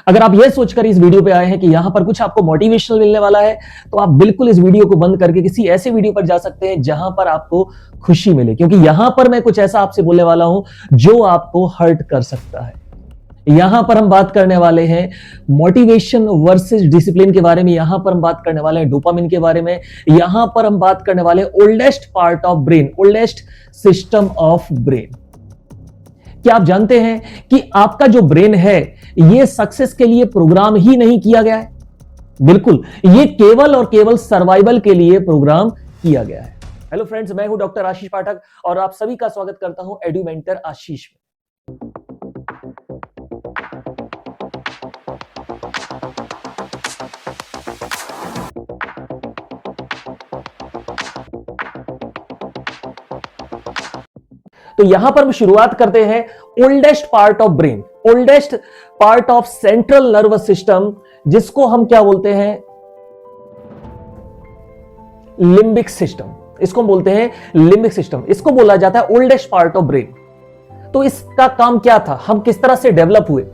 अगर आप यह सोचकर इस वीडियो पे आए हैं कि यहां पर कुछ आपको मोटिवेशनल मिलने वाला है, तो आप बिल्कुल इस वीडियो को बंद करके किसी ऐसे वीडियो पर जा सकते हैं जहां पर आपको खुशी मिले, क्योंकि यहां पर मैं कुछ ऐसा आपसे बोलने वाला हूं जो आपको हर्ट कर सकता है। यहां पर हम बात करने वाले हैं मोटिवेशन वर्सेस डिसिप्लिन के बारे में, यहां पर हम बात करने वाले हैं डोपामिन के बारे में, यहां पर हम बात करने वाले हैं oldest part of brain, oldest system of brain. क्या आप जानते हैं कि आपका जो ब्रेन है यह सक्सेस के लिए प्रोग्राम ही नहीं किया गया है? बिल्कुल, यह केवल और केवल सर्वाइवल के लिए प्रोग्राम किया गया है। हेलो फ्रेंड्स, मैं हूं डॉक्टर आशीष पाठक और आप सभी का स्वागत करता हूं एडु मेंटर आशीष में। तो यहां पर हम शुरुआत करते हैं oldest part of brain, oldest part of central nervous system, जिसको हम क्या बोलते हैं? Limbic system. इसको हम बोलते हैं लिम्बिक सिस्टम, इसको बोला जाता है ओल्डेस्ट पार्ट ऑफ ब्रेन। तो इसका काम क्या था, हम किस तरह से डेवलप हुए?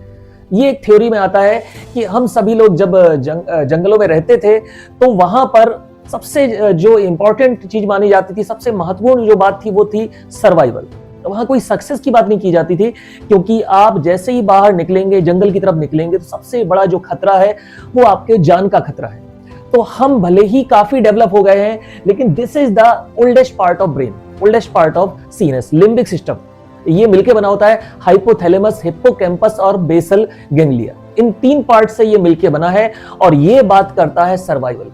ये एक थ्योरी में आता है कि हम सभी लोग जब जंगलों में रहते थे तो वहां पर सबसे जो इंपॉर्टेंट चीज मानी जाती थी, सबसे महत्वपूर्ण जो बात थी वो थी सर्वाइवल। तो वहां कोई सक्सेस की बात नहीं की जाती थी, क्योंकि आप जैसे ही बाहर निकलेंगे, जंगल की तरफ निकलेंगे, तो सबसे बड़ा जो खतरा है वो आपके जान का खतरा है। तो हम भले ही काफी डेवलप हो गए हैं, लेकिन this is the oldest part of brain, oldest part of CNS, limbic system. ये मिलके बना होता है हाइपोथैलेमस, हिप्पोकैम्पस और बेसल गैंग्लिया। इन तीन पार्ट से ये मिलके बना है और ये बात करता है सर्वाइवल।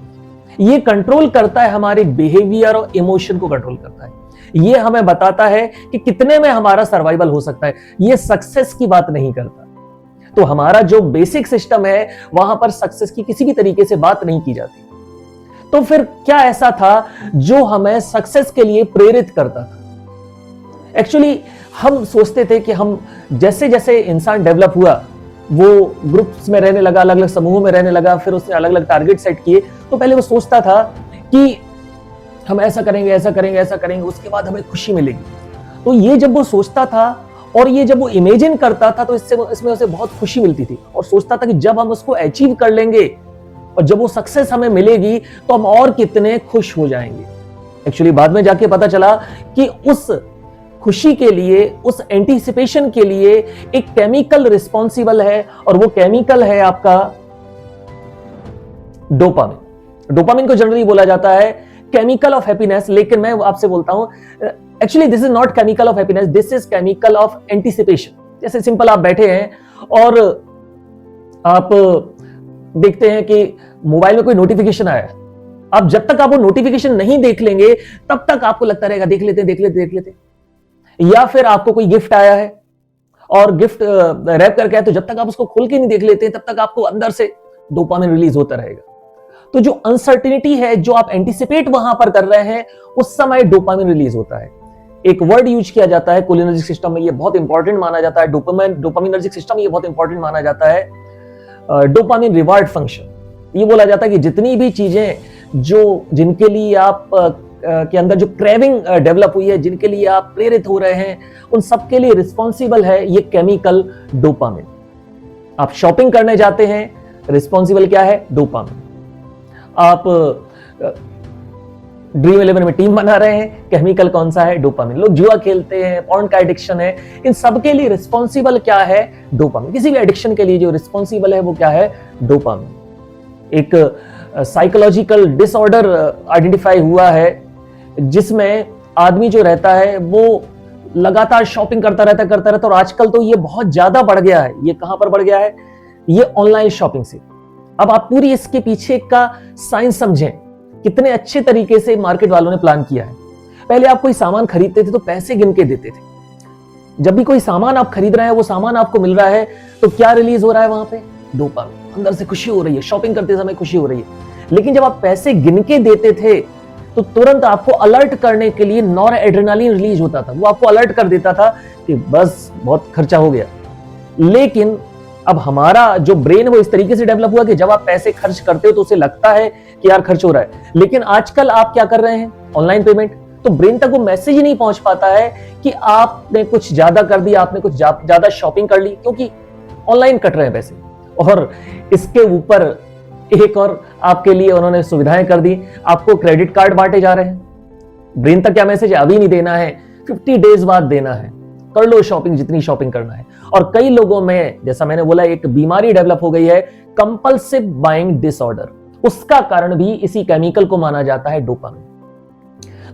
ये कंट्रोल करता है हमारे बिहेवियर और इमोशन को कंट्रोल करता है। ये हमें बताता है कि कितने में हमारा सर्वाइवल हो सकता है। ये सक्सेस की बात नहीं करता। तो हमारा जो बेसिक सिस्टम है वहां पर सक्सेस की किसी भी तरीके से बात नहीं की जाती। तो फिर क्या ऐसा था जो हमें सक्सेस के लिए प्रेरित करता था? एक्चुअली हम सोचते थे कि हम जैसे जैसे इंसान डेवलप हुआ, वो ग्रुप्स में रहने लगा, अलग अलग समूहों में रहने लगा, फिर उसने अलग अलग टारगेट सेट किए। तो पहले वो सोचता था कि हम ऐसा करेंगे, ऐसा करेंगे, ऐसा करेंगे, उसके बाद हमें खुशी मिलेगी। तो ये जब वो सोचता था और ये जब वो इमेजिन करता था, तो इसमें उसे बहुत खुशी मिलती थी और सोचता था कि जब हम उसको अचीव कर लेंगे और जब वो सक्सेस हमें मिलेगी तो हम और कितने खुश हो जाएंगे। एक्चुअली बाद में जाके पता चला कि उस खुशी के लिए, उस एंटीसिपेशन के लिए एक केमिकल रिस्पॉन्सिबल है और वो केमिकल है आपका डोपामिन। डोपामिन को जनरली बोला जाता है केमिकल ऑफ हैप्पीनेस, लेकिन मैं आपसे बोलता हूं actually this is not chemical of happiness, this is chemical of anticipation. जैसे सिंपल आप बैठे हैं और आप देखते हैं कि मोबाइल में कोई नोटिफिकेशन आया है। अब जब तक आप वो नोटिफिकेशन नहीं देख लेंगे तब तक आपको लगता रहेगा देख लेते देख लेते देख लेते। या फिर आपको कोई गिफ्ट आया है और गिफ्ट रैप करके आया, तो जब तक आप उसको खोल के नहीं देख लेते तब तक आपको अंदर से डोपामिन रिलीज होता रहेगा। तो जो अनसर्टेनिटी है, जो आप एंटीसिपेट वहां पर कर रहे हैं, उस समय डोपामिन रिलीज होता है। एक वर्ड यूज किया जाता है कोलिनर्जिक सिस्टम में, ये बहुत इंपॉर्टेंट माना जाता है। डोपामिनर्जिक सिस्टम ये बहुत इंपॉर्टेंट माना जाता है। डोपामिन रिवार्ड फंक्शन, ये बोला जाता है कि जितनी भी चीजें जो जिनके लिए आप के अंदर जो क्रेविंग डेवलप हुई है, जिनके लिए आप प्रेरित हो रहे हैं, उन सबके लिए रिस्पॉन्सिबल है ये केमिकल डोपामिन। आप शॉपिंग करने जाते हैं, रिस्पॉन्सिबल क्या है? डोपामिन। आप ड्रीम 11 में टीम बना रहे हैं, केमिकल कौन सा है? डोपामिन। लोग जुआ खेलते हैं, पॉर्न का एडिक्शन है, इन सब के लिए रिस्पॉन्सिबल क्या है? डोपामिन। किसी भी एडिक्शन के लिए जो रिस्पॉन्सिबल है वो क्या है? डोपामिन। एक साइकोलॉजिकल डिसऑर्डर आइडेंटिफाई हुआ है जिसमें आदमी जो रहता है वो लगातार शॉपिंग करता रहता और आजकल तो ये बहुत ज्यादा बढ़ गया है। ये कहां पर बढ़ गया है? ये ऑनलाइन शॉपिंग से। अब आप पूरी इसके पीछे का साइंस समझें, कितने अच्छे तरीके से मार्केट वालों ने प्लान किया है। पहले आप कोई सामान खरीदते थे तो पैसे गिन के देते थे। जब भी कोई सामान आप खरीद रहे हैं, वो सामान आपको मिल रहा है, तो क्या रिलीज हो रहा है वहां पे? डोपामिन। अंदर से खुशी हो रही है, शॉपिंग करते समय खुशी हो रही है। लेकिन जब आप पैसे गिन के देते थे तो तुरंत आपको अलर्ट करने के लिए नॉरएड्रेनालिन रिलीज होता था। वो आपको अलर्ट कर देता था कि बस बहुत खर्चा हो गया। लेकिन अब हमारा जो ब्रेन वो इस तरीके से डेवलप हुआ कि जब आप पैसे खर्च करते हो तो उसे लगता है कि यार खर्च हो रहा है। लेकिन आजकल आप क्या कर रहे हैं? Online payment. तो ब्रेन तक वो मैसेज ही नहीं पहुंच पाता है कि आपने कुछ ज्यादा कर दिया, आपने कुछ ज्यादा शॉपिंग कर ली, क्योंकि ऑनलाइन कट रहे हैं पैसे। और इसके ऊपर एक और आपके लिए उन्होंने सुविधाएं कर दी, आपको क्रेडिट कार्ड बांटे जा रहे हैं। ब्रेन तक क्या मैसेज है, अभी नहीं देना है, 50 डेज बाद देना है, कर लो शॉपिंग जितनी शॉपिंग करना है। और कई लोगों में, जैसा मैंने बोला, एक बीमारी डेवलप हो गई है, कंपल्सिव बाइंग डिसऑर्डर। उसका कारण भी इसी केमिकल को माना जाता है, डोपामिन।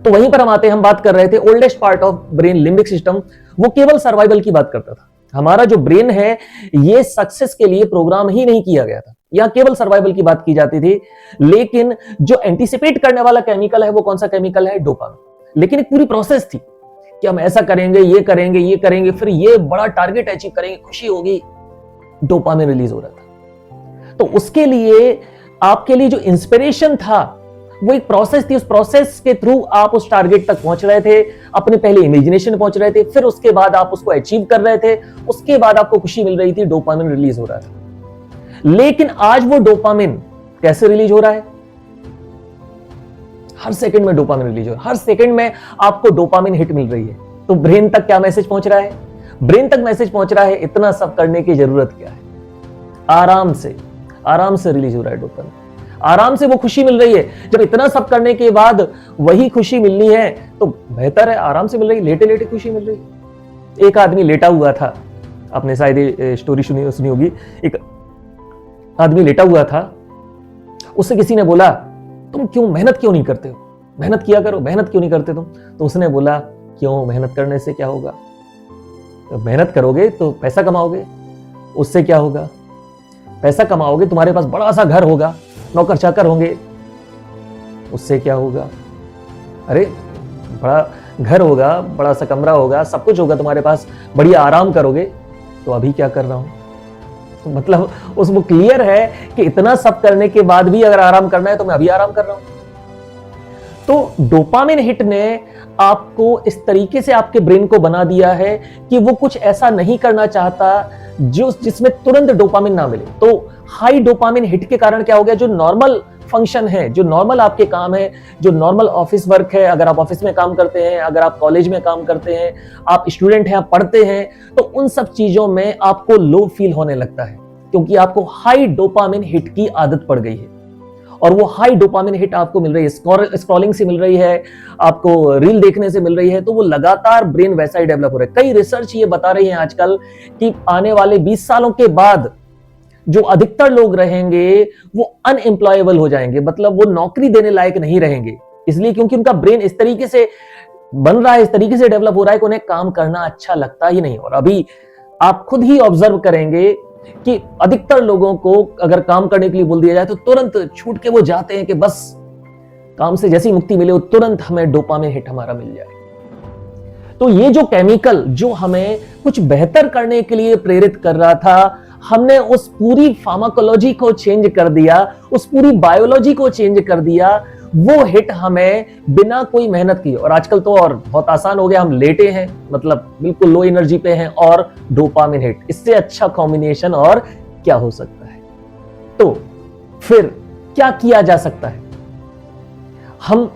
तो वहीं पर हम आते हैं, हम बात कर रहे थे oldest part of brain, limbic system, वो केवल सर्वाइवल की बात करता था। हमारा जो ब्रेन है ये सक्सेस के लिए प्रोग्राम ही नहीं किया गया था, यहां केवल सर्वाइवल की बात की जाती थी। लेकिन जो एंटीसिपेट करने वाला केमिकल है वो कौन सा केमिकल है, डोपामिन। लेकिन एक पूरी प्रोसेस थी कि हम ऐसा करेंगे, ये करेंगे, ये करेंगे, फिर ये बड़ा टारगेट अचीव करेंगे, खुशी होगी, डोपामिन रिलीज हो रहा था। तो उसके लिए आपके लिए जो इंस्पिरेशन था वो एक प्रोसेस थी, उस प्रोसेस के थ्रू आप उस टारगेट तक पहुंच रहे थे, अपने पहले इमेजिनेशन पहुंच रहे थे, फिर उसके बाद आप उसको अचीव कर रहे थे, उसके बाद आपको खुशी मिल रही थी, डोपामिन रिलीज हो रहा था। लेकिन आज वो डोपामिन कैसे रिलीज हो रहा है, हर सेकंड में डोपामिन रिलीज हो रहा है, हर सेकंड में आपको डोपामिन हिट मिल रही है। तो ब्रेन तक क्या मैसेज पहुंच रहा है, ब्रेन तक मैसेज पहुंच रहा है, इतना सब करने की जरूरत क्या है, आराम से रिलीज हो रहा है डोपामिन, आराम से वो खुशी मिल रही है। जब इतना सब करने के बाद वही खुशी मिलनी है तो बेहतर है, आराम से मिल रही है, लेटे लेटे खुशी मिल रही है। एक आदमी लेटा हुआ था, आपने शायद स्टोरी सुनी होगी, एक आदमी लेटा हुआ था, उससे किसी ने बोला तुम क्यों मेहनत क्यों नहीं करते हो, मेहनत किया करो, मेहनत क्यों नहीं करते तुम। तो उसने बोला क्यों, मेहनत करने से क्या होगा, तो मेहनत करोगे तो पैसा कमाओगे, उससे क्या होगा, पैसा कमाओगे, तुम्हारे पास बड़ा सा घर होगा, नौकर चाकर होंगे, उससे क्या होगा, अरे बड़ा घर होगा, बड़ा सा कमरा होगा, सब कुछ होगा तुम्हारे पास, बढ़िया आराम करोगे, तो अभी क्या कर रहा हूं। तो मतलब उसमें क्लियर है कि इतना सब करने के बाद भी अगर आराम करना है तो मैं अभी आराम कर रहा हूं। तो डोपामिन हिट ने आपको इस तरीके से आपके ब्रेन को बना दिया है कि वो कुछ ऐसा नहीं करना चाहता जिसमें तुरंत डोपामिन ना मिले। तो हाई डोपामिन हिट के कारण क्या हो गया, जो नॉर्मल फंक्शन है, जो नॉर्मल आपके काम है, जो नॉर्मल ऑफिस वर्क है, अगर आप ऑफिस में काम करते हैं, अगर आप कॉलेज में काम करते हैं, आप स्टूडेंट हैं, आप पढ़ते हैं, तो उन सब चीजों में आपको लो फील होने लगता है, क्योंकि आपको हाई डोपामिन हिट की आदत पड़ गई है। और वो हाई डोपामिन हिट आपको मिल रही है, स्क्रॉलिंग से मिल रही है, आपको रील देखने से मिल रही है, तो वो लगातार ब्रेन वैसा ही डेवलप हो रहा है। कई रिसर्च ये बता रही है आजकल कि आने वाले 20 सालों के बाद जो अधिकतर लोग रहेंगे वो अनएम्प्लॉयबल हो जाएंगे, मतलब वो नौकरी देने लायक नहीं रहेंगे, इसलिए क्योंकि उनका ब्रेन इस तरीके से बन रहा है, इस तरीके से डेवलप हो रहा है कि उन्हें काम करना अच्छा लगता ही नहीं। और अभी आप खुद ही ऑब्जर्व करेंगे कि अधिकतर लोगों को अगर काम करने के लिए बोल दिया जाए तो तुरंत छूट के वो जाते हैं कि बस काम से जैसी मुक्ति मिले, तुरंत हमें डोपामिन हिट हमारा मिल जाए। तो ये जो केमिकल जो हमें कुछ बेहतर करने के लिए प्रेरित कर रहा था, हमने उस पूरी फार्माकोलॉजी को चेंज कर दिया, उस पूरी बायोलॉजी को चेंज कर दिया, वो हिट हमें बिना कोई मेहनत किए। और आजकल तो और बहुत आसान हो गया, हम लेटे हैं, मतलब बिल्कुल लो एनर्जी पे हैं, और डोपामिन हिट, इससे अच्छा कॉम्बिनेशन और क्या हो सकता है। तो फिर क्या किया जा सकता है, हम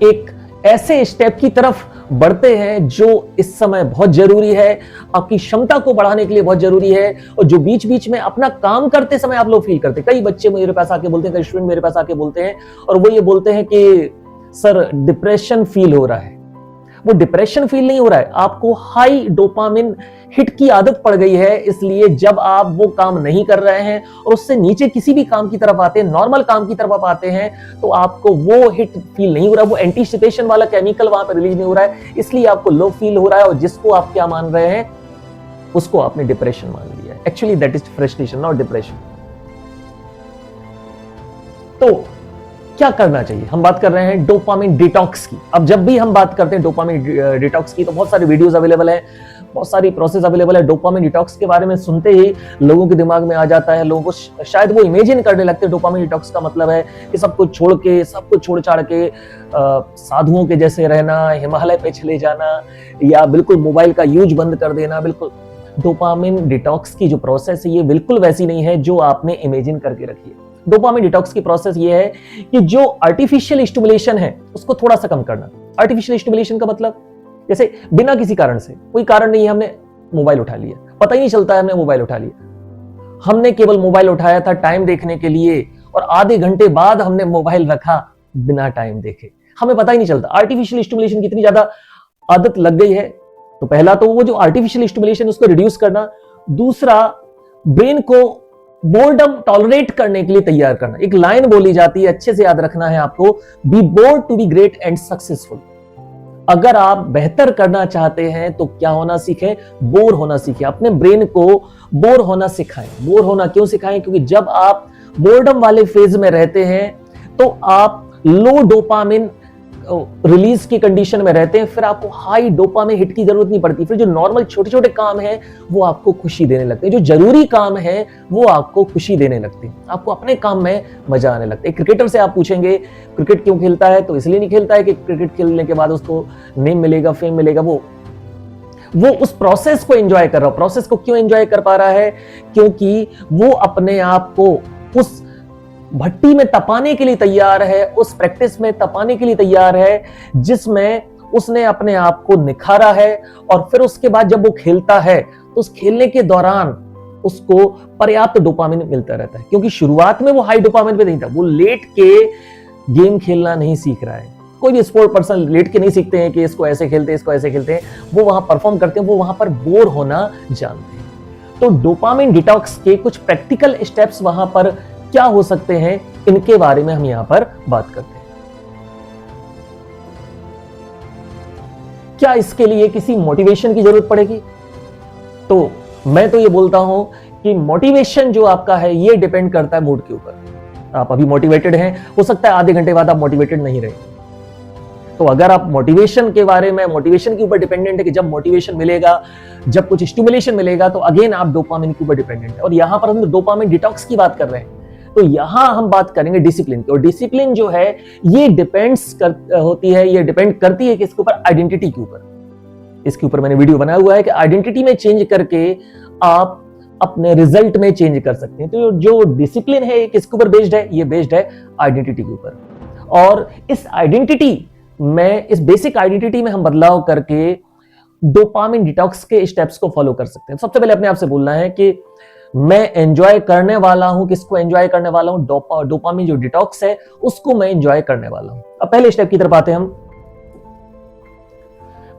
एक ऐसे स्टेप की तरफ बढ़ते हैं जो इस समय बहुत जरूरी है, आपकी क्षमता को बढ़ाने के लिए बहुत जरूरी है, और जो बीच बीच में अपना काम करते समय आप लोग फील करते हैं। कई बच्चे मेरे पास आके बोलते हैं, कई स्टूडेंट मेरे पास आके बोलते हैं, और वो ये बोलते हैं कि सर डिप्रेशन फील हो रहा है। वो डिप्रेशन फील नहीं हो रहा है, आपको हाई डोपामिन हिट की आदत पड़ गई है, इसलिए जब आप वो काम नहीं कर रहे हैं और उससे नीचे किसी भी काम की तरफ आते हैं, नॉर्मल काम की तरफ आप आते हैं, तो आपको वो हिट फील नहीं हो रहा, वो एंटीसिपेशन वाला केमिकल वहां पर रिलीज नहीं हो रहा है, इसलिए आपको लो फील हो रहा है, और जिसको आप क्या मान रहे हैं उसको आपने डिप्रेशन मान लिया है। Actually that is frustration, not depression. तो क्या करना चाहिए, हम बात कर रहे हैं डोपामिन डिटॉक्स की। अब जब भी हम बात करते हैं डोपामिन डिटॉक्स की, तो बहुत सारे वीडियोस अवेलेबल है, बहुत सारी प्रोसेस अवेलेबल है। डोपामिन डिटॉक्स के बारे में सुनते ही लोगों के दिमाग में आ जाता है, लोगों को शायद वो इमेजिन करने लगते हैं डोपामिन डिटॉक्स का मतलब है कि सब कुछ छोड़ के, सब कुछ छोड़ छाड़ के साधुओं के जैसे रहना, हिमालय पे चले जाना, या बिल्कुल मोबाइल का यूज बंद कर देना। बिल्कुल डोपामिन डिटॉक्स की जो प्रोसेस है ये बिल्कुल वैसी नहीं है जो आपने इमेजिन करके रखी है। डोपामिन डिटॉक्स की प्रोसेस ये है कि जो आर्टिफिशियल स्टिमुलेशन है उसको थोड़ा सा कम करना। आर्टिफिशियल स्टिमुलेशन का मतलब जैसे बिना किसी कारण से, कोई कारण नहीं है, हमने मोबाइल उठा लिया, पता ही नहीं चलता है हमने मोबाइल उठा लिया, हमने केवल मोबाइल उठाया था टाइम देखने के लिए और आधे घंटे बाद हमने मोबाइल रखा बिना टाइम देखे, हमें पता ही नहीं चलता। आर्टिफिशियल स्टिमुलेशन की इतनी ज्यादा आदत लग गई है। तो पहला तो वो जो आर्टिफिशियल स्टिमुलेशन उसको रिड्यूस करना, दूसरा ब्रेन को बोर्डम टॉलरेट करने के लिए तैयार करना। एक लाइन बोली जाती है, अच्छे से याद रखना है आपको, be board to be great and successful. अगर आप बेहतर करना चाहते हैं तो क्या होना सीखें? बोर होना सीखें। अपने ब्रेन को बोर होना सिखाएं। बोर होना क्यों सिखाएं? क्योंकि जब आप बोर्डम वाले फेज में रहते हैं तो आप लो डोपामिन रिलीज की कंडीशन में रहते हैं, फिर आपको हाई डोपामिन हिट की जरूरत नहीं पड़ती। फिर जो नॉर्मल छोटे छोटे काम हैं वो आपको खुशी देने लगते हैं, जो जरूरी काम है वो आपको खुशी देने लगते हैं, आपको अपने काम में मजा आने लगता है। क्रिकेटर से आप पूछेंगे क्रिकेट क्यों खेलता है, तो इसलिए नहीं खेलता है कि क्रिकेट खेलने के बाद उसको नेम मिलेगा, फेम मिलेगा। वो उस प्रोसेस को एंजॉय कर रहा है। प्रोसेस को क्यों एंजॉय कर पा रहा है? क्योंकि वो अपने आप को उस भट्टी में तपाने के लिए तैयार है, उस प्रैक्टिस में तपाने के लिए तैयार है जिसमें उसने अपने आप को निखारा है। और फिर उसके बाद जब वो खेलता है तो उस खेलने के दौरान उसको पर्याप्त डोपामिन मिलता रहता है, क्योंकि शुरुआत में वो हाई डोपामिन पे नहीं था। वो लेट के गेम खेलना नहीं सीख रहा है। कोई भी स्पोर्ट पर्सन लेट के नहीं सीखते हैं कि इसको ऐसे खेलते हैं, इसको ऐसे खेलते हैं। वो वहां परफॉर्म करते हैं, वो वहां पर बोर होना जानते हैं। तो डोपामिन डिटॉक्स के कुछ प्रैक्टिकल स्टेप्स वहां पर क्या हो सकते हैं, इनके बारे में हम यहां पर बात करते हैं। क्या इसके लिए किसी मोटिवेशन की जरूरत पड़ेगी? तो मैं तो ये बोलता हूं कि मोटिवेशन जो आपका है ये डिपेंड करता है मूड के ऊपर। आप अभी मोटिवेटेड हैं, हो सकता है आधे घंटे बाद आप मोटिवेटेड नहीं रहे। तो अगर आप मोटिवेशन के बारे में, मोटिवेशन के ऊपर डिपेंडेंट है कि जब मोटिवेशन मिलेगा, जब कुछ स्टिमुलेशन मिलेगा, तो अगेन आप डोपामिन के ऊपर डिपेंडेंट है। और यहां पर हम डोपामिन डिटॉक्स की बात कर रहे हैं, तो यहां हम बात करेंगे डिसिप्लिन की। और डिसिप्लिन जो है ये ये डिपेंड करती है कि इसके ऊपर आइडेंटिटी के ऊपर। इसके ऊपर मैंने वीडियो बनाया हुआ है कि आइडेंटिटी में चेंज करके आप अपने रिजल्ट में चेंज कर सकते हैं। तो जो डिसिप्लिन है किसके ऊपर बेस्ड है? ये बेस्ड है आइडेंटिटी के ऊपर। और इस आइडेंटिटी में, इस बेसिक आइडेंटिटी में हम बदलाव करके डोपामिन डिटॉक्स के स्टेप्स को फॉलो कर सकते हैं। सबसे पहले अपने आप से बोलना है कि मैं एंजॉय करने वाला हूं। किसको एंजॉय करने वाला हूं? डोपामिन जो डिटॉक्स है उसको मैं एंजॉय करने वाला हूं। अब पहले स्टेप की तरफ आते हैं हम।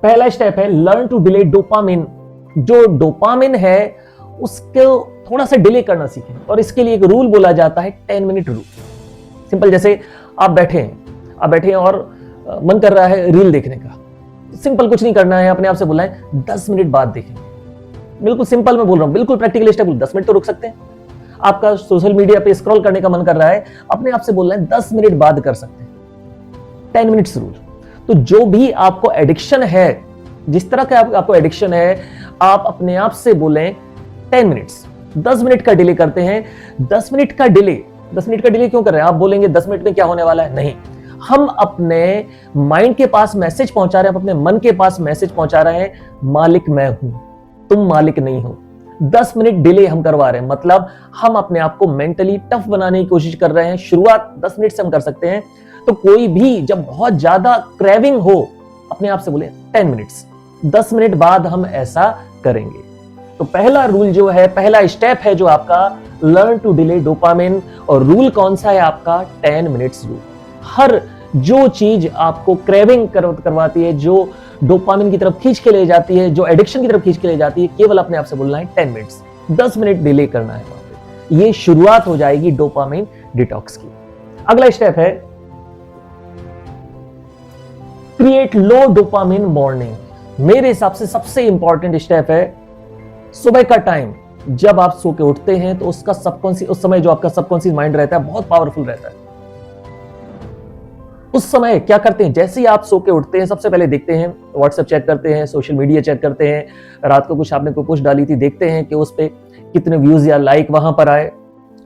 पहला स्टेप है लर्न टू डिले डोपामिन। जो डोपामिन है उसको थोड़ा सा डिले करना सीखें। और इसके लिए एक रूल बोला जाता है 10 मिनट रूल। सिंपल, जैसे आप बैठे हैं और मन कर रहा है रील देखने का। सिंपल, कुछ नहीं करना है, अपने आप से बोलना है 10 मिनट बाद देखेंगे। बिल्कुल सिंपल मैं बोल रहा हूं, बिल्कुल प्रैक्टिकल स्टेप। 10 मिनट तो रुक सकते हैं। आपका सोशल मीडिया पे स्क्रॉल करने का मन कर रहा है, अपने आप से बोलना है 10 मिनट बाद कर सकते हैं। 10 मिनट्स रूल। तो जो भी आपको एडिक्शन है, जिस तरह का आपको एडिक्शन है, आप अपने आप से बोलें 10 मिनट्स। 10 मिनट का डिले करते हैं। 10 मिनट का डिले क्यों कर रहे हैं? आप बोलेंगे 10 मिनट में क्या होने वाला है? नहीं, हम अपने माइंड के पास मैसेज पहुंचा रहे हैं, अपने मन के पास मैसेज पहुंचा रहे हैं, मालिक मैं हूं, तुम मालिक नहीं हो। 10 मिनट डिले हम करवा रहे हैं, मतलब हम अपने आप को मेंटली टफ बनाने की कोशिश कर रहे हैं। शुरुआत 10 मिनट से हम कर सकते हैं। तो कोई भी जब बहुत ज्यादा क्रेविंग हो, अपने आप से बोले 10 मिनट्स। 10 मिनट बाद हम ऐसा करेंगे। तो पहला रूल जो है, पहला स्टेप है जो आपका लर्न टू डिले डोपामिन। और रूल कौन सा है आपका? 10 मिनट्स रूल। हर जो चीज आपको क्रेविंग करवाती है, जो डोपामिन की तरफ खींच के ले जाती है, जो एडिक्शन की तरफ खींच के ले जाती है, केवल अपने आप से बोलना है 10 मिनट्स। 10 मिनट डिले करना है वहां पे। ये शुरुआत हो जाएगी डोपामिन डिटॉक्स की। अगला स्टेप है क्रिएट लो डोपामिन मॉर्निंग। मेरे हिसाब से सबसे इंपॉर्टेंट स्टेप है सुबह का टाइम। जब आप सो के उठते हैं तो उसका सबकॉन्शियस, उस समय जो आपका सबकॉन्शियस माइंड रहता है बहुत पावरफुल रहता है। उस समय क्या करते हैं? जैसे ही आप सो के उठते हैं, सबसे पहले देखते हैं, व्हाट्सएप चेक करते हैं, सोशल मीडिया चेक करते हैं, रात को कुछ आपने कोई पोस्ट डाली थी, देखते हैं कि उस पे कितने व्यूज या लाइक वहां पर आए।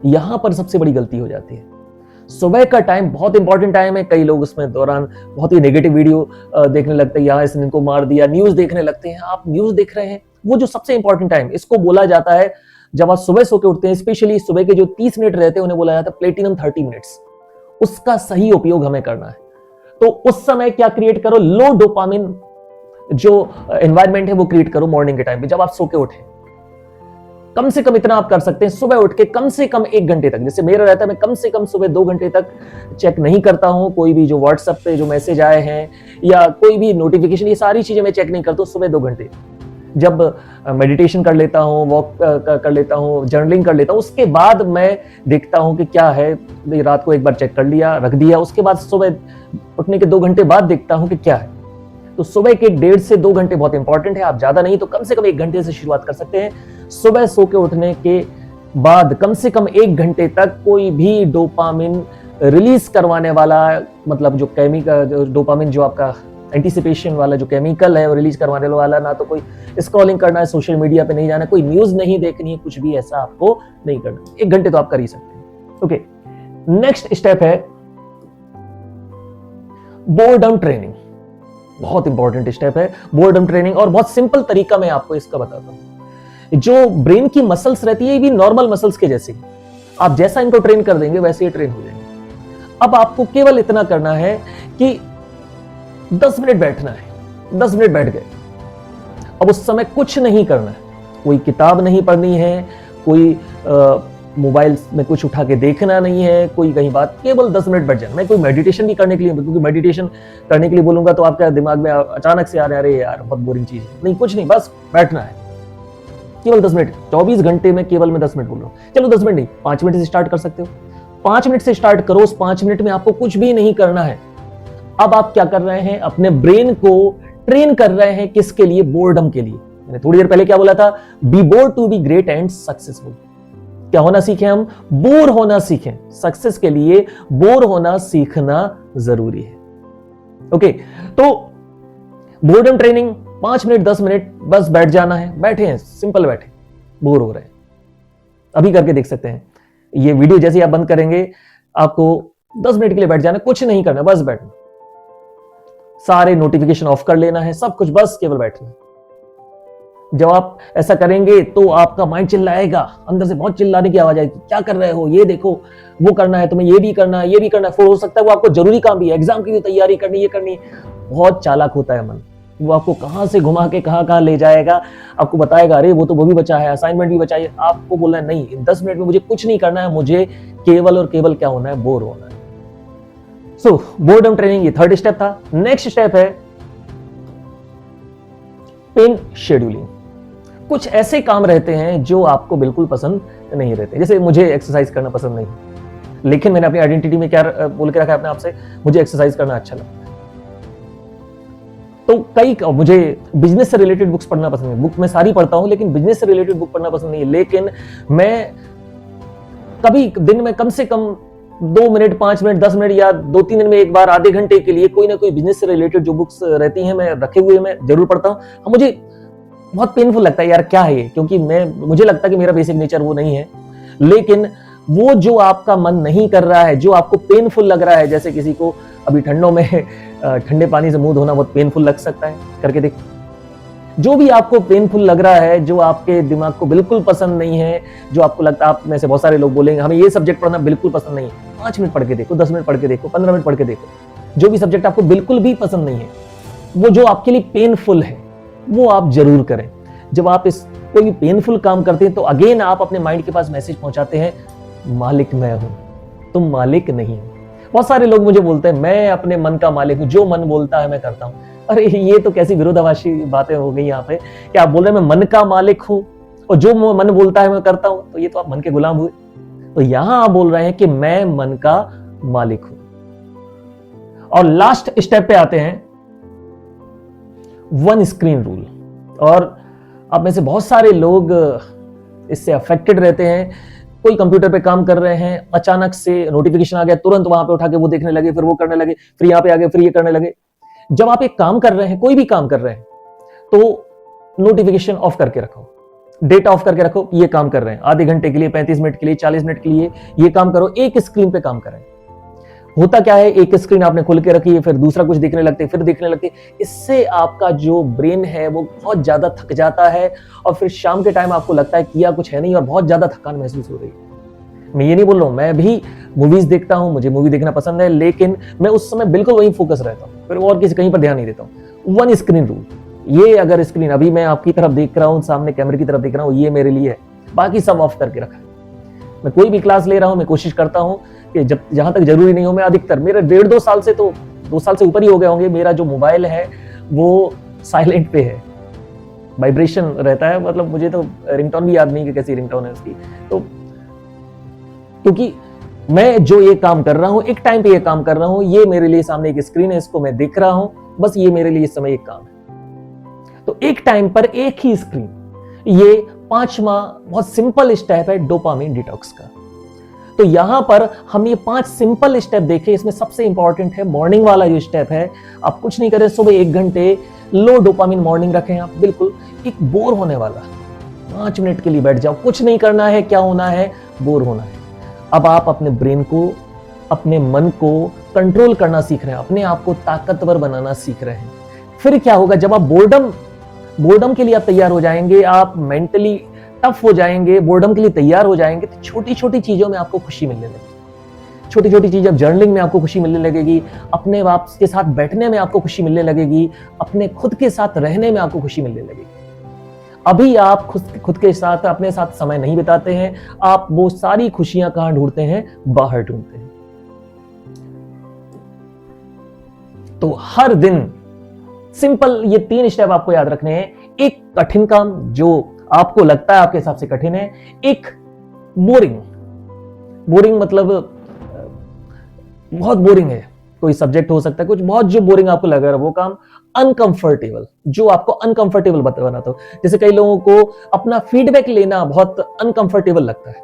यहां पर सबसे बड़ी गलती हो जाती है। सुबह का टाइम बहुत इंपॉर्टेंट टाइम है। कई लोग उसमें दौरान बहुत ही नेगेटिव वीडियो देखने लगते हैं, यहाँ इसने इनको मार दिया, न्यूज देखने लगते हैं। आप न्यूज देख रहे हैं, वो जो सबसे इंपॉर्टेंट टाइम, इसको बोला जाता है जब आप सुबह सो के उठते हैं, स्पेशली सुबह के जो 30 मिनट रहते हैं उन्हें बोला जाता है प्लेटिनम 30 मिनट्स। उसका सही उपयोग हमें करना है। तो उस समय क्या क्रिएट करो? लो डोपामिन जो एनवायरनमेंट है वो क्रिएट करो मॉर्निंग के टाइम पे, जब आप सो के उठे। कम से कम इतना आप कर सकते हैं, सुबह उठ के कम से कम 1 घंटे तक, जैसे मेरा रहता है मैं कम से कम सुबह 2 घंटे तक चेक नहीं करता हूं, कोई भी जो व्हाट्सएप पे जो मैसेज आए हैं या कोई भी नोटिफिकेशन, ये सारी चीजें मैं चेक नहीं करता हूं सुबह 2 घंटे। जब मेडिटेशन कर लेता हूं, वॉक कर लेता हूं, जर्नलिंग कर लेता हूं, उसके बाद मैं देखता हूं कि क्या है, रात को एक बार चेक कर लिया, रख दिया, उसके बाद सुबह उठने के 2 घंटे बाद देखता हूं कि क्या है। तो सुबह के 1.5 से 2 घंटे बहुत इंपॉर्टेंट है। आप ज्यादा नहीं तो कम से कम 1 घंटे से शुरुआत कर सकते हैं। सुबह सो के उठने के बाद कम से कम 1 घंटे तक कोई भी डोपामिन रिलीज करवाने वाला, मतलब जो केमिकल, डोपामिन जो आपका एंटीसिपेशन वाला जो केमिकल है वो रिलीज करवाने वाला, ना तो कोई स्क्रॉलिंग करना है, सोशल मीडिया पे नहीं जाना, कोई न्यूज नहीं देखनी है, कुछ भी ऐसा आपको नहीं करना। 1 घंटे तो आप कर ही सकते हैं। ओके, नेक्स्ट स्टेप है बोर्डम ट्रेनिंग। बहुत इंपॉर्टेंट स्टेप है बोर्डम ट्रेनिंग, और बहुत सिंपल तरीका मैं आपको इसका बताता हूं। जो ब्रेन की मसल्स रहती है ये भी नॉर्मल मसल्स के जैसे, आप जैसा इनको ट्रेन कर देंगे वैसे ही ट्रेन हो जाएंगे। अब आपको केवल इतना करना है कि 10 मिनट बैठना है। 10 मिनट बैठ गए, अब उस समय कुछ नहीं करना है, कोई किताब नहीं पढ़नी है, कोई मोबाइल में कुछ उठा के देखना नहीं है, कोई कहीं बात, केवल 10 मिनट बैठ जाना। मैं कोई मेडिटेशन भी करने के लिए, क्योंकि मेडिटेशन करने के लिए बोलूंगा तो आपके दिमाग में अचानक से आ रहा है अरे यार बहुत बोरिंग चीज है, नहीं, कुछ नहीं, बस बैठना है केवल 10 मिनट। 24 घंटे में केवल मैं 10 मिनट बोल रहा हूं। चलो 10 मिनट नहीं, 5 मिनट से स्टार्ट कर सकते हो। 5 मिनट से स्टार्ट करो। उस 5 मिनट में आपको कुछ भी नहीं करना है। अब आप क्या कर रहे हैं, अपने ब्रेन को ट्रेन कर रहे हैं, किसके लिए? बोर्डम के लिए। मैंने थोड़ी देर पहले क्या बोला था? Be board to be great and successful. क्या होना सीखें हम? बोर होना सीखें। सक्सेस के लिए बोर होना सीखना जरूरी है। ओके, तो बोर्डम ट्रेनिंग 5 मिनट 10 मिनट बस बैठ जाना है। बैठे हैं, सिंपल बैठे, बोर हो रहे हैं, अभी करके देख सकते हैं। ये वीडियो जैसे ही आप बंद करेंगे आपको 10 मिनट के लिए बैठ जाना, कुछ नहीं करना, बस बैठना, सारे नोटिफिकेशन ऑफ कर लेना है, सब कुछ, बस केवल बैठना है। जब आप ऐसा करेंगे तो आपका माइंड चिल्लाएगा, अंदर से बहुत चिल्लाने की आवाज आएगी, क्या कर रहे हो, ये देखो, वो करना है तुम्हें, ये भी करना है, ये भी करना है। फिर हो सकता है वो आपको जरूरी काम भी है, एग्जाम की भी तैयारी करनी, ये करनी। बहुत चालाक होता है मन, वो आपको कहां से घुमा के कहां ले जाएगा, आपको बताएगा अरे वो तो वो भी बचा है, असाइनमेंट भी बचा है। आपको बोलना है नहीं, 10 मिनट में मुझे कुछ नहीं करना है, मुझे केवल और केवल क्या होना है? बोर होना है। सो बोर्डम ट्रेनिंग, ये 3rd स्टेप था। नेक्स्ट स्टेप है पेन शेड्यूलिंग। कुछ ऐसे काम रहते हैं जो आपको बिल्कुल पसंद नहीं रहते, जैसे मुझे एक्सरसाइज करना पसंद नहीं, लेकिन मैंने अपनी आइडेंटिटी में क्या बोल के रखा है अपने आप से, मुझे एक्सरसाइज करना अच्छा लगता है। तो मुझे बिजनेस से रिलेटेड बुक्स पढ़ना पसंद है। बुक मैं सारी पढ़ता हूं, लेकिन बिजनेस से रिलेटेड बुक पढ़ना पसंद नहीं है। लेकिन मैं कभी दिन में कम से कम 2 मिनट, 5 मिनट, 10 मिनट या 2-3 दिन में एक बार आधे घंटे के लिए कोई ना कोई बिजनेस से रिलेटेड जो बुक्स रहती हैं मैं रखे हुए मैं जरूर पढ़ता हूं। मुझे बहुत पेनफुल लगता है यार, क्या है ये, क्योंकि मुझे लगता है कि मेरा बेसिक नेचर वो नहीं है। लेकिन वो जो आपका मन नहीं कर रहा है, जो आपको पेनफुल लग रहा है, जैसे किसी को अभी ठंडों में ठंडे पानी से मुंह धोना बहुत पेनफुल लग सकता है, करके देखो। जो भी आपको पेनफुल लग रहा है, जो आपके दिमाग को बिल्कुल पसंद नहीं है, जो आपको लगता है, आप में से बहुत सारे लोग बोलेंगे हमें ये सब्जेक्ट पढ़ना बिल्कुल पसंद नहीं है, 5 मिनट पढ़ के देखो, 10 मिनट पढ़ के देखो, 15 मिनट पढ़ के देखो। जो भी सब्जेक्ट आपको बिल्कुल भी पसंद नहीं है, वो जो आपके लिए पेनफुल है, वो आप जरूर करें। जब आप इस कोई भी पेनफुल काम करते हैं तो अगेन आप अपने माइंड के पास मैसेज पहुंचाते हैं, मालिक मैं हूं, तुम मालिक नहीं हो। बहुत सारे लोग मुझे बोलते हैं मैं अपने मन का मालिक हूं, जो मन बोलता है मैं करता हूं। अरे ये तो कैसी विरोधाभासी बातें हो गई यहाँ पे कि आप बोल रहे हैं मैं मन का मालिक हूं और जो मन बोलता है मैं करता हूं, तो ये तो आप मन के गुलाम हुए। तो यहां आप बोल रहे हैं कि मैं मन का मालिक हूं। और लास्ट स्टेप पे आते हैं 1 स्क्रीन रूल। और आप में से बहुत सारे लोग इससे अफेक्टेड रहते हैं। कोई कंप्यूटर पे काम कर रहे हैं, अचानक से नोटिफिकेशन आ गया, तुरंत वहां पे उठा के वो देखने लगे, फिर वो करने लगे, फिर यहाँ पे आ गए, फिर ये करने लगे। जब आप एक काम कर रहे हैं, कोई भी काम कर रहे हैं, तो नोटिफिकेशन ऑफ करके रखो, डेटा ऑफ करके रखो। ये काम कर रहे हैं आधे घंटे के लिए, 35 मिनट के लिए, 40 मिनट के लिए ये काम करो, एक स्क्रीन पे काम करें। होता क्या है, एक स्क्रीन आपने खुल के रखी है, फिर दूसरा कुछ देखने लगते, फिर देखने लगते। इससे आपका जो ब्रेन है वो बहुत ज्यादा थक जाता है और फिर शाम के टाइम आपको लगता है किया कुछ है नहीं और बहुत ज्यादा थकान महसूस हो रही है। मैं ये नहीं बोल रहा हूं, मैं भी मूवीज देखता हूं, मुझे मूवी देखना पसंद है, लेकिन मैं उस समय बिल्कुल वही फोकस रहता हूं, फिर और किसी कहीं पर ध्यान नहीं देता हूं। 1 स्क्रीन रूल। ये अगर स्क्रीन अभी मैं आपकी तरफ देख रहा हूं, सामने कैमरे की तरफ देख रहा हूं, ये मेरे लिए है, बाकी सब ऑफ करके रखा है। मैं कोई भी क्लास ले रहा हूं, मैं कोशिश करता हूं कि जब जहां तक जरूरी नहीं हो, मैं अधिकतर मेरे 1.5-2 साल से, तो 2 साल से ऊपर ही हो गए होंगे, मेरा जो मोबाइल है वो साइलेंट पे है, वाइब्रेशन रहता है, मतलब मुझे तो रिंगटोन भी याद नहीं कि कैसी रिंगटोन है उसकी। तो क्योंकि मैं जो ये काम कर रहा हूं, एक टाइम पे ये काम कर रहा हूं, ये मेरे लिए सामने एक स्क्रीन है, इसको मैं देख रहा हूं, बस ये मेरे लिए इस समय एक काम है। तो एक टाइम पर एक ही स्क्रीन, ये 5वां बहुत सिंपल स्टेप है डोपामिन डिटॉक्स का। तो यहां पर हम ये 5 सिंपल स्टेप देखें। इसमें सबसे इंपॉर्टेंट है मॉर्निंग वाला जो स्टेप है। आप कुछ नहीं करें, सुबह 1 घंटे लो डोपामिन मॉर्निंग रखें आप, बिल्कुल एक बोर होने वाला 5 मिनट के लिए बैठ जाओ, कुछ नहीं करना है, क्या होना है, बोर होना है। अब आप अपने ब्रेन को, अपने मन को कंट्रोल करना सीख रहे हैं, अपने आप को ताकतवर बनाना सीख रहे हैं। फिर क्या होगा, जब आप बोर्डम के लिए आप तैयार हो जाएंगे, आप मेंटली टफ हो जाएंगे, बोर्डम के लिए तैयार हो जाएंगे, तो छोटी छोटी चीजों में आपको खुशी मिलने लगेगी। छोटी छोटी चीज, अब जर्नलिंग में आपको खुशी मिलने लगेगी, अपने आप के साथ बैठने में आपको खुशी मिलने लगेगी, अपने खुद के साथ रहने में आपको खुशी मिलने लगेगी। अभी आप खुद के साथ, अपने साथ समय नहीं बिताते हैं, आप वो सारी खुशियां कहां ढूंढते हैं, बाहर ढूंढते हैं। तो हर दिन सिंपल ये 3 स्टेप आपको याद रखने हैं। एक कठिन काम जो आपको लगता है आपके हिसाब से कठिन है, एक बोरिंग मतलब बहुत बोरिंग है, कोई सब्जेक्ट हो सकता है, कुछ बहुत जो बोरिंग आपको लग रहा है वो काम। अनकंफर्टेबल, जो आपको अनकंफर्टेबल बनाता हो। जैसे कई लोगों को अपना फीडबैक लेना बहुत अनकंफर्टेबल लगता है,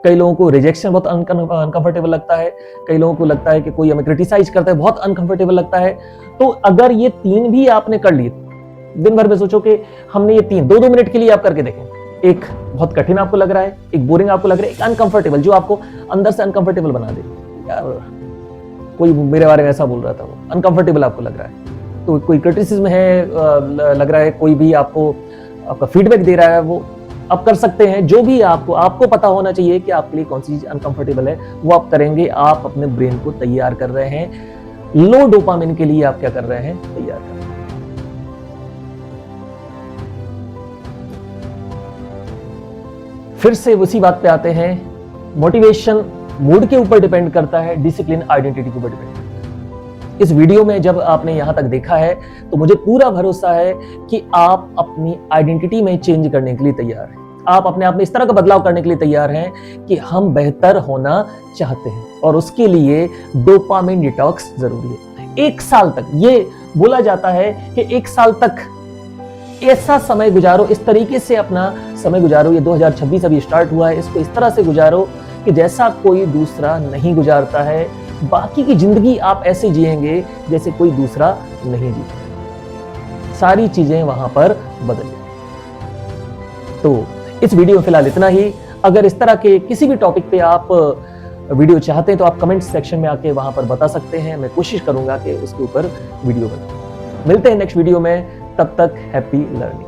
कई लोगों को रिजेक्शन बहुत अनकंफर्टेबल लगता है, कई लोगों को लगता है कि कोई हमें क्रिटिसाइज करता है, बहुत अनकंफर्टेबल लगता है। तो अगर ये 3 भी आपने कर लिए, दिन भर में सोचो कि हमने ये 3 2-2 मिनट के लिए आप करके देखें। एक बहुत कठिन आपको लग रहा है, एक बोरिंग आपको लग रहा है, एक अनकंफर्टेबल जो आपको अंदर से अनकंफर्टेबल बना दे। यार कोई मेरे बारे में ऐसा बोल रहा था, वो अनकंफर्टेबल आपको लग रहा है, तो कोई क्रिटिसिज्म है लग रहा है, कोई भी आपका फीडबैक दे रहा है, वो आप कर सकते हैं। जो भी आपको पता होना चाहिए कि आपके लिए कौन सी चीज अनकंफर्टेबल है, वो आप करेंगे। आप अपने ब्रेन को तैयार कर रहे हैं, लो डोपामिन के लिए आप क्या कर रहे हैं, तैयार कर रहे हैं। फिर से उसी बात पे आते हैं, मोटिवेशन मूड के ऊपर डिपेंड करता है, डिसिप्लिन आइडेंटिटी के ऊपर डिपेंड करता है। इस वीडियो में जब आपने यहां तक देखा है तो मुझे पूरा भरोसा है कि आप अपनी आइडेंटिटी में चेंज करने के लिए तैयार हैं। आप अपने आप में इस तरह का बदलाव करने के लिए तैयार हैं कि हम बेहतर होना चाहते हैं, और उसके लिए डोपामिन डिटॉक्स जरूरी है। 1 साल तक, ये बोला जाता है कि 1 साल तक ऐसा समय गुजारो, इस तरीके से अपना समय गुजारो। ये 2026 अभी स्टार्ट हुआ है, इसको इस तरह से गुजारो कि जैसा कोई दूसरा नहीं गुजारता है। बाकी की जिंदगी आप ऐसे जिएंगे जैसे कोई दूसरा नहीं जीता। सारी चीजें वहां पर बदल जाएंगी। तो इस वीडियो में फिलहाल इतना ही। अगर इस तरह के किसी भी टॉपिक पे आप वीडियो चाहते हैं तो आप कमेंट सेक्शन में आके वहां पर बता सकते हैं, मैं कोशिश करूंगा कि उसके ऊपर वीडियो बनाऊं। मिलते हैं नेक्स्ट वीडियो में, तब तक हैप्पी लर्निंग।